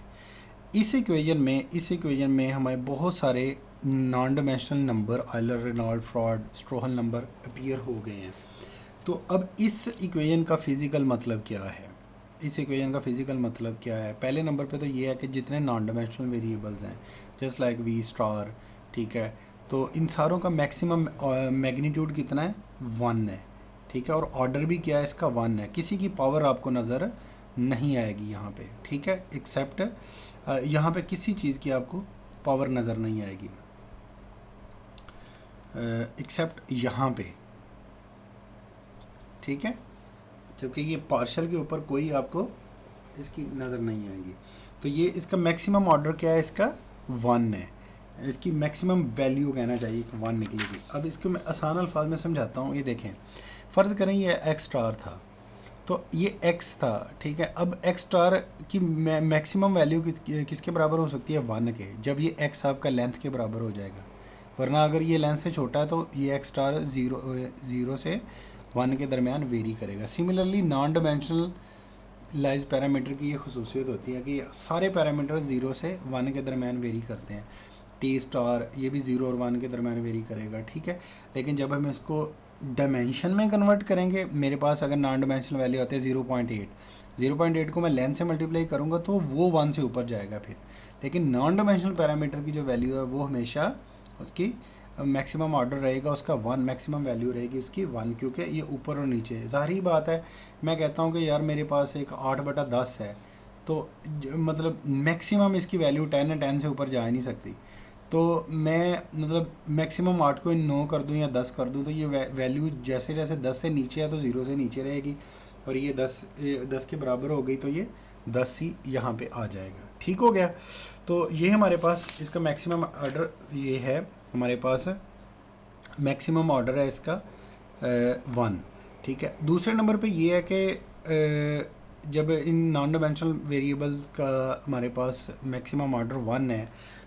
इस इक्वेशन में हमें बहुत सारे non dimensional number Euler, Reynold, Froude, Strouhal number appear हो गए हैं। तो अब इस इक्वेशन का फिज़िकल मतलब क्या है, पहले नंबर पे तो ये है कि जितने नॉन डायमेंशनल वेरिएबल्स हैं जस्ट लाइक वी स्टार, ठीक है, तो इन सारों का मैक्सिमम मैग्नीट्यूड कितना है, 1 है, ठीक है, और ऑर्डर भी क्या है इसका, 1 है। किसी की पावर आपको नज़र नहीं आएगी यहाँ पे, ठीक है, एक्सेप्ट यहाँ पे किसी चीज़ की आपको पावर नज़र नहीं आएगी एक्सेप्ट यहाँ पे, ठीक है, जबकि ये पार्शल के ऊपर कोई आपको इसकी नज़र नहीं आएगी। तो ये इसका मैक्सिमम ऑर्डर क्या है, इसका 1 है, इसकी मैक्सिमम वैल्यू कहना चाहिए कि 1 निकलेगी। अब इसको मैं आसान अल्फाज में समझाता हूँ। ये देखें, फ़र्ज़ करें ये एक्स स्टार था, तो ये x था, ठीक है। अब x स्टार की मैक्सिमम वैल्यू किसके बराबर हो सकती है, 1 के, जब ये x आपका लेंथ के बराबर हो जाएगा, वरना अगर ये लेंथ से छोटा है तो ये x स्टार ज़ीरो से 1 के दरमियान वेरी करेगा। Similarly non dimensional lies parameter की ये खसूसियत होती है कि सारे पैरामीटर 0 से 1 के दरमियान वेरी करते हैं। टी स्टार ये भी 0 और 1 के दरमियान वेरी करेगा, ठीक है। लेकिन जब हम इसको डायमेंशन में कन्वर्ट करेंगे, मेरे पास अगर नॉन डायमेंशनल वैल्यू आती है 0.8 को मैं लेंथ से मल्टीप्लाई करूँगा तो वो 1 से ऊपर जाएगा फिर। लेकिन नॉन डायमेंशनल पैरामीटर की जो वैल्यू है वो हमेशा उसकी मैक्सिमम ऑर्डर रहेगा, उसका 1 मैक्सिमम वैल्यू रहेगी उसकी 1, क्योंकि ये ऊपर और नीचे है। ज़ाहिर बात है, मैं कहता हूँ कि यार मेरे पास एक 8/10 है, तो मतलब मैक्सिमम इसकी वैल्यू 10 है, 10 से ऊपर जा ही नहीं सकती। तो मैं मतलब मैक्सिमम 8 को 9 कर दूं या 10 कर दूं, तो ये वैल्यू जैसे जैसे 10 से नीचे है तो 0 से नीचे रहेगी, और ये 10 के बराबर हो गई तो ये 10 ही यहाँ पे आ जाएगा, ठीक हो गया। तो ये हमारे पास इसका मैक्सिमम ऑर्डर ये है, हमारे पास मैक्सिमम ऑर्डर है इसका 1, ठीक है। दूसरे नंबर पे ये है कि जब इन नॉन डायमेंशनल वेरिएबल्स का हमारे पास मैक्सिमम ऑर्डर 1 है,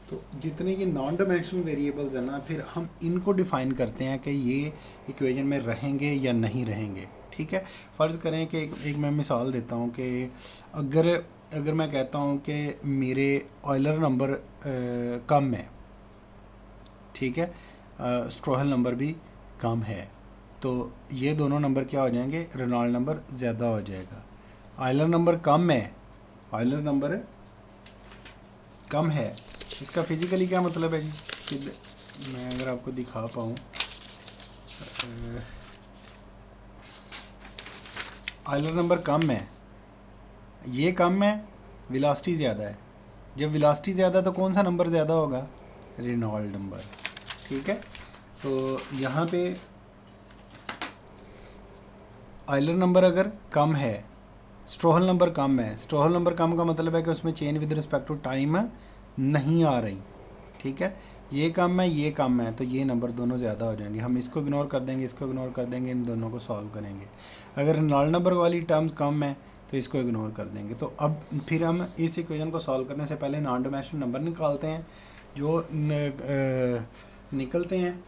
तो जितने ये नॉन डायमेंशनल वेरिएबल्स हैं ना, फिर हम इनको डिफ़ाइन करते हैं कि ये इक्वेशन में रहेंगे या नहीं रहेंगे, ठीक है। फ़र्ज़ करें कि एक मैं मिसाल देता हूँ कि अगर मैं कहता हूँ कि मेरे ऑयलर नंबर कम है, ठीक है, स्ट्रोहल नंबर भी कम है, तो ये दोनों नंबर क्या हो जाएंगे, रेनॉल्ड नंबर ज़्यादा हो जाएगा। ऑयलर नंबर कम है, इसका फिज़िकली क्या मतलब है जी, कि मैं अगर आपको दिखा पाऊँ, ऑयलर नंबर कम है, ये कम है, वेलोसिटी ज़्यादा है। जब वेलोसिटी ज़्यादा तो कौन सा नंबर ज़्यादा होगा, रेनॉल्ड नंबर, ठीक है। तो यहाँ पे आयलर नंबर अगर कम है, स्ट्रोहल नंबर कम है, स्ट्रोहल नंबर कम का मतलब है कि उसमें change with respect to time नहीं आ रही, ठीक है, ये कम है, ये कम है, तो ये नंबर दोनों ज़्यादा हो जाएंगे, हम इसको इग्नोर कर देंगे, इसको इग्नोर कर देंगे, इन दोनों को सॉल्व करेंगे। अगर नॉन नंबर वाली टर्म्स कम है तो इसको इग्नोर कर देंगे। तो अब फिर हम इस इक्वेशन को सॉल्व करने से पहले नॉन डायमेंशनल नंबर निकालते हैं, जो निकलते हैं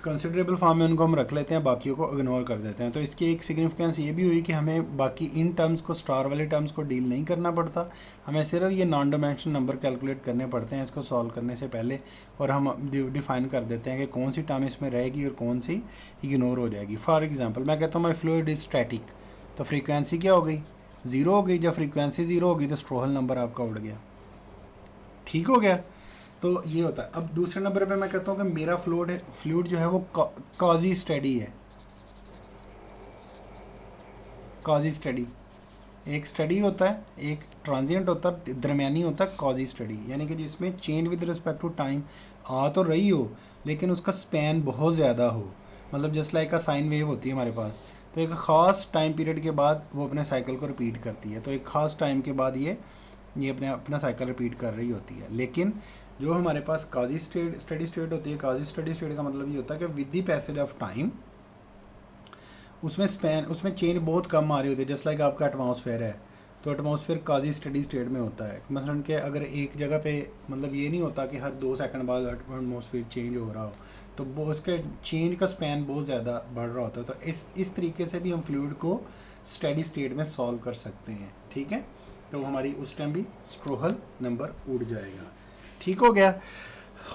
कंसिडरेबल फॉर्म में, उनको हम रख लेते हैं, बाकियों को इग्नोर कर देते हैं। तो इसकी एक सिग्निफिकेंस ये भी हुई कि हमें बाकी इन टर्म्स को, स्टार वाले टर्म्स को डील नहीं करना पड़ता, हमें सिर्फ ये नॉन डायमेंशनल नंबर कैलकुलेट करने पड़ते हैं इसको सॉल्व करने से पहले, और हम डिफाइन कर देते हैं कि कौन सी टर्म इसमें रहेगी और कौन सी इग्नोर हो जाएगी। फॉर एग्जाम्पल मैं कहता हूँ माई फ्लूइड इज स्टैटिक, तो फ्रीक्वेंसी क्या हो गई, ज़ीरो हो गई। जब फ्रीक्वेंसी ज़ीरो होगी तो स्ट्रोहल नंबर आपका उड़ गया, ठीक हो गया। तो ये होता है। अब दूसरे नंबर पे मैं कहता हूँ कि मेरा फ्लूइड जो है वो कॉजी स्टडी है। कॉजी स्टडी, एक स्टडी होता है, एक ट्रांजिएंट होता है, दरमियानी होता है कॉजी स्टडी, यानी कि जिसमें change with respect to time आ तो रही हो लेकिन उसका स्पैन बहुत ज़्यादा हो। मतलब just like a sine wave होती है हमारे पास, तो एक ख़ास टाइम पीरियड के बाद वो अपने साइकिल को रिपीट करती है, तो एक ख़ास टाइम के बाद ये अपना साइकिल रिपीट कर रही होती है। लेकिन जो हमारे पास काजी स्टडी स्टेट होती है, काजी स्टडी स्टेट का मतलब ये होता है कि with the passage of time उसमें चेंज बहुत कम आ रही होती है। जस्ट लाइक आपका एटमॉस्फेयर है, तो एटमॉस्फेयर काजी स्टडी स्टेट में होता है। मसलन कि अगर एक जगह पे, मतलब ये नहीं होता कि हर 2 सेकंड बाद एटमॉस्फेयर चेंज हो रहा हो, तो वो उसके चेंज का स्पैन बहुत ज़्यादा बढ़ रहा होता है। तो इस तरीके से भी हम फ्लूइड को स्टडी स्टेट में सॉल्व कर सकते हैं, ठीक है। तो हमारी उस टाइम भी स्ट्रोहल नंबर उड़ जाएगा, ठीक हो गया।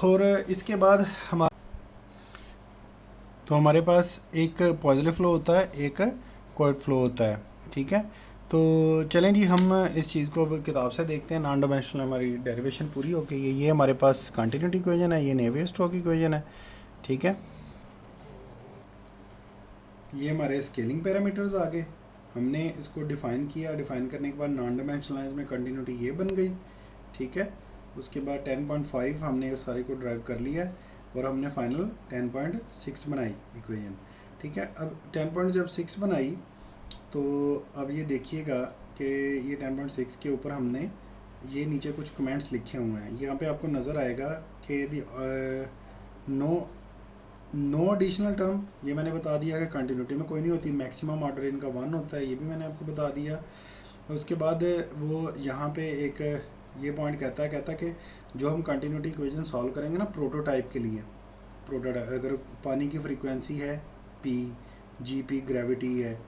और इसके बाद हमारे पास एक पॉजिटिव फ्लो होता है, एक क्वाइट फ्लो होता है, ठीक है। तो चलें जी, हम इस चीज़ को अब किताब से देखते हैं। नॉन डायमेंशनल हमारी डेरिवेशन पूरी हो गई है। ये हमारे पास कंटिन्यूटी इक्वेशन है, ये नेवियर-स्टोक्स इक्वेशन है, ठीक है। ये हमारे स्केलिंग पैरामीटर्स आ गए, हमने इसको डिफ़ाइन किया, डिफ़ाइन करने के बाद नॉन डायमेंशनलाइज में कंटिन्यूटी ये बन गई, ठीक है। उसके बाद 10.5 हमने इस सारे को ड्राइव कर लिया और हमने फाइनल 10.6 बनाई इक्वेशन, ठीक है। अब 10.6 बनाई, तो अब ये देखिएगा कि ये 10.6 के ऊपर हमने ये नीचे कुछ कमेंट्स लिखे हुए हैं। यहाँ पे आपको नज़र आएगा कि नो एडिशनल टर्म, ये मैंने बता दिया कि कंटिन्यूटी में कोई नहीं होती, मैक्सिमम ऑर्डर इनका 1 होता है, ये भी मैंने आपको बता दिया। उसके बाद वो यहाँ पे एक ये पॉइंट कहता है कि जो हम कंटिन्यूटी इक्वेशन सॉल्व करेंगे ना प्रोटोटाइप के लिए, प्रोटोटाइप अगर पानी की फ्रीक्वेंसी है पी, जी पी ग्रेविटी है,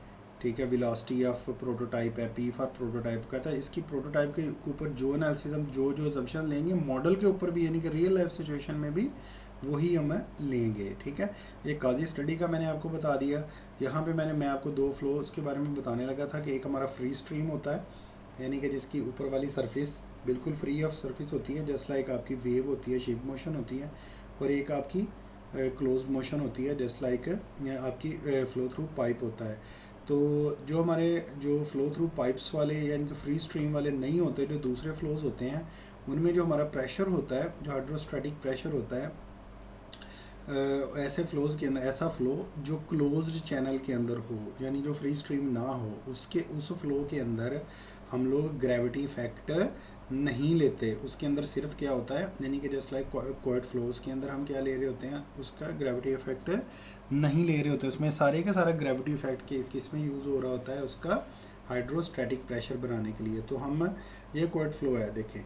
ठीक है, वेलोसिटी ऑफ प्रोटोटाइप है, पी फॉर प्रोटोटाइप कहता है, इसकी प्रोटोटाइप के ऊपर जो एनालिसिस हम जो अजम्पशन लेंगे मॉडल के ऊपर भी, यानी कि रियल लाइफ सिचुएशन में भी वही हम लेंगे, ठीक है। ये काजी स्टडी का मैंने आपको बता दिया। यहाँ पे मैं आपको 2 फ्लोज के बारे में बताने लगा था कि एक हमारा फ्री स्ट्रीम होता है, यानी कि जिसकी ऊपर वाली सरफेस बिल्कुल फ्री ऑफ सरफेस होती है, जस्ट लाइक आपकी वेव होती है, शिप मोशन होती है, और एक आपकी क्लोज्ड मोशन होती है, जस्ट लाइक आपकी फ्लो थ्रू पाइप होता है। तो जो हमारे जो फ्लो थ्रू पाइप्स वाले यानी कि फ्री स्ट्रीम वाले नहीं होते, जो दूसरे फ्लोज होते हैं, उनमें जो हमारा प्रेशर होता है, जो हाइड्रोस्टैटिक प्रेशर होता है, ऐसे फ्लोज के अंदर, ऐसा फ्लो जो क्लोज्ड चैनल के अंदर हो, यानी जो फ्री स्ट्रीम ना हो, उस फ्लो के अंदर हम लोग ग्रेविटी इफेक्ट नहीं लेते। उसके अंदर सिर्फ क्या होता है, यानी कि जस्ट लाइक क्वाइट फ्लोज के अंदर हम क्या ले रहे होते हैं, उसका ग्रेविटी इफेक्ट नहीं ले रहे होते। उसमें सारे का सारा ग्रेविटी इफेक्ट किस में यूज़ हो रहा होता है, उसका हाइड्रोस्टैटिक प्रेशर बनाने के लिए। तो हम ये क्वाइट फ्लो है, देखें,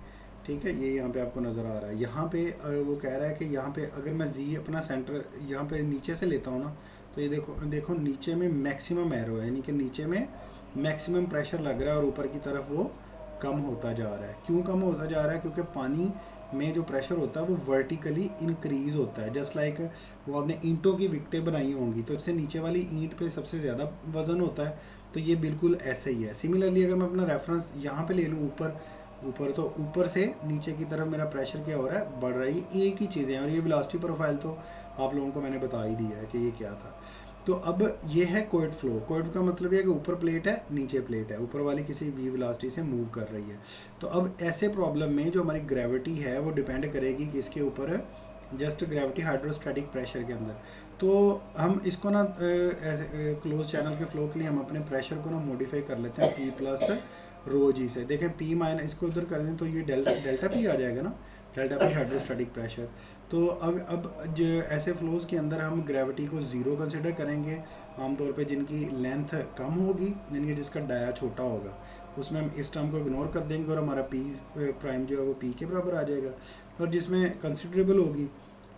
ठीक है, ये यहाँ पे आपको नज़र आ रहा है। यहाँ पे वो कह रहा है कि यहाँ पे अगर मैं जी अपना सेंटर यहाँ पे नीचे से लेता हूँ ना, तो ये देखो नीचे में मैक्सिमम एरो है, यानी कि नीचे में मैक्सिमम प्रेशर लग रहा है और ऊपर की तरफ वो कम होता जा रहा है। क्यों कम होता जा रहा है? क्योंकि पानी में जो प्रेशर होता है वो वर्टिकली इंक्रीज़ होता है। जस्ट लाइक वो आपने ईंटों की विकटें बनाई होंगी, तो इससे नीचे वाली ईंट पे सबसे ज़्यादा वज़न होता है, तो ये बिल्कुल ऐसे ही है। सिमिलरली अगर मैं अपना रेफरेंस यहाँ पे ले लूँ ऊपर, तो ऊपर से नीचे की तरफ मेरा प्रेशर क्या हो रहा है, बढ़ रहा है। एक ही चीज़ें हैं, और ये वेलोसिटी प्रोफाइल तो आप लोगों को मैंने बता ही दिया है कि ये क्या था। तो अब ये है क्वाइट फ्लो। क्वाइट का मतलब ये कि ऊपर प्लेट है, नीचे प्लेट है, ऊपर वाली किसी वी वेलोसिटी से मूव कर रही है। तो अब ऐसे प्रॉब्लम में जो हमारी ग्रेविटी है वो डिपेंड करेगी किसके ऊपर, जस्ट ग्रेविटी हाइड्रोस्टैटिक प्रेशर के अंदर। तो हम इसको ना ऐसे क्लोज चैनल के फ्लो के लिए हम अपने प्रेशर को ना मॉडिफाई कर लेते हैं पी प्लस रो जी से। देखें पी माइनस, इसको उधर कर दें तो ये डेल्टा पी आ जाएगा ना, डेल्टा पी हाइड्रोस्टैटिक प्रेशर। तो अब जो ऐसे फ्लोज के अंदर हम ग्रेविटी को ज़ीरो कंसिडर करेंगे आमतौर पे, जिनकी लेंथ कम होगी, यानी जिसका डाया छोटा होगा, उसमें हम इस टर्म को इग्नोर कर देंगे और हमारा पी प्राइम जो है वो पी के बराबर आ जाएगा। और जिसमें कंसिडरेबल होगी,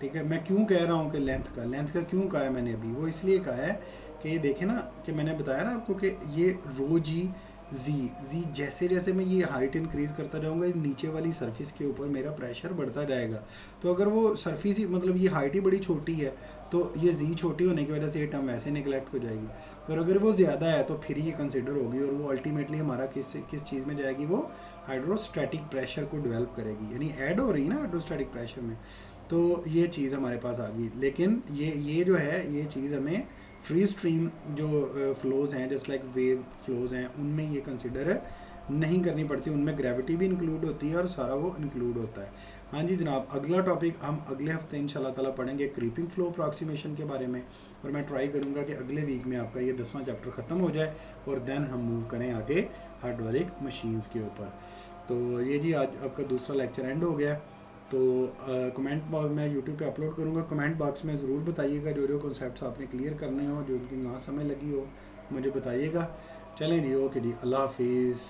ठीक है। मैं क्यों कह रहा हूँ कि लेंथ का क्यों कहा है मैंने अभी, वो इसलिए कहा है कि ये देखें ना कि मैंने बताया ना आपको कि ये रो जी जी जैसे जैसे मैं ये हाइट इंक्रीज करता जाऊंगा, नीचे वाली सरफेस के ऊपर मेरा प्रेशर बढ़ता जाएगा। तो अगर वो सरफेस ही, मतलब ये हाइट ही बड़ी छोटी है, तो ये जी छोटी होने की वजह से ये टर्म वैसे निगलेक्ट हो जाएगी। और अगर वो ज़्यादा है तो फिर ये कंसिडर होगी, और वो अल्टीमेटली हमारा किस चीज़ में जाएगी, वो हाइड्रोस्टैटिक प्रेशर को डेवलप करेगी, यानी ऐड हो रही है ना हाइड्रोस्टैटिक प्रेशर में। तो ये चीज़ हमारे पास आ गई। लेकिन ये जो है ये चीज़ हमें फ्री स्ट्रीम जो फ्लोज हैं, जस्ट लाइक वेव फ्लोज हैं, उनमें ये कंसिडर नहीं करनी पड़ती, उनमें ग्रेविटी भी इंक्लूड होती है और सारा वो इंक्लूड होता है। हाँ जी जनाब, अगला टॉपिक हम अगले हफ्ते इंशाल्लाह ताला पढ़ेंगे क्रीपिंग फ्लो अप्रॉक्सीमेशन के बारे में, और मैं ट्राई करूँगा कि अगले वीक में आपका ये 10वां चैप्टर ख़त्म हो जाए और देन हम मूव करें आगे हाइड्रोलिक मशीन्स के ऊपर। तो ये जी आज आपका दूसरा लेक्चर एंड हो गया। तो कमेंट बॉक्स में यूट्यूब पे अपलोड करूँगा, कमेंट बॉक्स में ज़रूर बताइएगा जो जो कॉन्सेप्ट्स आपने क्लियर करने हो, जो उनकी ना समय लगी हो मुझे बताइएगा। चलें जी, ओके जी, अल्लाह हाफिज़।